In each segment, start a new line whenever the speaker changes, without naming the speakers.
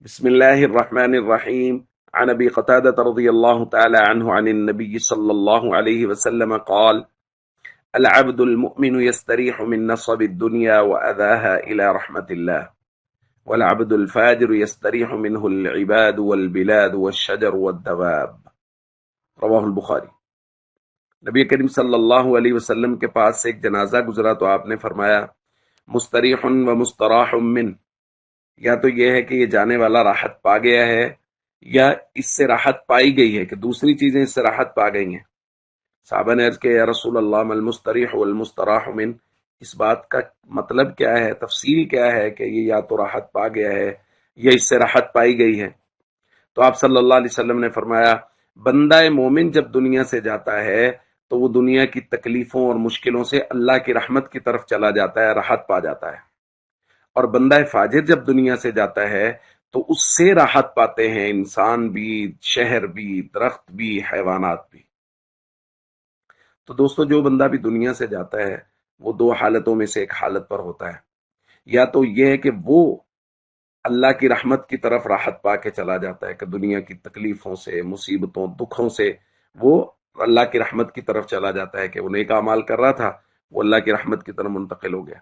بسم الله الرحمن الرحيم. عن أبي قتادة رضي الله تعالى عنه عن النبي صلى الله عليه وسلم قال: العبد المؤمن يستريح من نصب الدنيا وأذاها إلى رحمة الله، والعبد الفاجر يستريح منه العباد والبلاد والشجر والدواب. رواہ البخاری۔ نبی کریم صلی اللہ علیہ وسلم کے پاس سے ایک جنازہ گزرا تو آپ نے فرمایا: مستریح و مستراح من، یا تو یہ ہے کہ یہ جانے والا راحت پا گیا ہے، یا اس سے راحت پائی گئی ہے کہ دوسری چیزیں اس سے راحت پا گئی ہیں۔ صحابہ نے عرض کیا: یا رسول اللہ ما المستریح والمستراح من، اس بات کا مطلب کیا ہے، تفصیل کیا ہے کہ یہ یا تو راحت پا گیا ہے یا اس سے راحت پائی گئی ہے؟ تو آپ صلی اللہ علیہ وسلم نے فرمایا: بندہ مومن جب دنیا سے جاتا ہے تو وہ دنیا کی تکلیفوں اور مشکلوں سے اللہ کی رحمت کی طرف چلا جاتا ہے، راحت پا جاتا ہے، اور بندہ فاجر جب دنیا سے جاتا ہے تو اس سے راحت پاتے ہیں انسان بھی، شہر بھی، درخت بھی، حیوانات بھی۔ تو دوستو، جو بندہ بھی دنیا سے جاتا ہے وہ دو حالتوں میں سے ایک حالت پر ہوتا ہے، یا تو یہ ہے کہ وہ اللہ کی رحمت کی طرف راحت پا کے چلا جاتا ہے کہ دنیا کی تکلیفوں سے، مصیبتوں، دکھوں سے وہ اللہ کی رحمت کی طرف چلا جاتا ہے کہ وہ نیک اعمال کر رہا تھا، وہ اللہ کی رحمت کی طرف منتقل ہو گیا۔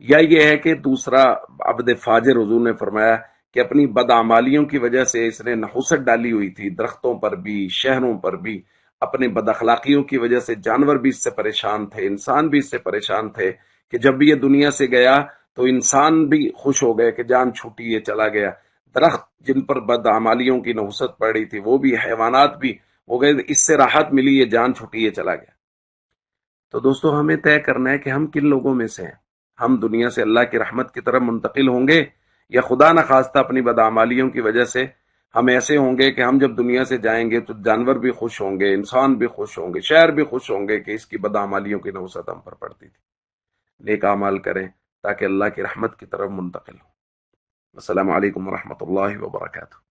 یا یہ ہے کہ دوسرا عبد فاجر، حضور نے فرمایا کہ اپنی بدعمالیوں کی وجہ سے اس نے نحوست ڈالی ہوئی تھی، درختوں پر بھی، شہروں پر بھی، اپنے بد اخلاقیوں کی وجہ سے جانور بھی اس سے پریشان تھے، انسان بھی اس سے پریشان تھے کہ جب بھی یہ دنیا سے گیا تو انسان بھی خوش ہو گئے کہ جان چھوٹی، یہ چلا گیا۔ درخت جن پر بد اعمالیوں کی نحوست پڑ رہی تھی وہ بھی، حیوانات بھی ہو گئے اس سے راحت ملی، یہ جان چھوٹی، یہ چلا گیا۔ تو دوستو، ہمیں طے کرنا ہے کہ ہم کن لوگوں میں سے ہیں۔ ہم دنیا سے اللہ کی رحمت کی طرف منتقل ہوں گے، یا خدا نخواستہ اپنی بدعمالیوں کی وجہ سے ہم ایسے ہوں گے کہ ہم جب دنیا سے جائیں گے تو جانور بھی خوش ہوں گے، انسان بھی خوش ہوں گے، شہر بھی خوش ہوں گے کہ اس کی بدعمالیوں کی نحوست ہم پر پڑتی تھی۔ نیک اعمال کریں تاکہ اللہ کی رحمت کی طرف منتقل ہوں۔ السلام علیکم ورحمۃ اللہ وبرکاتہ۔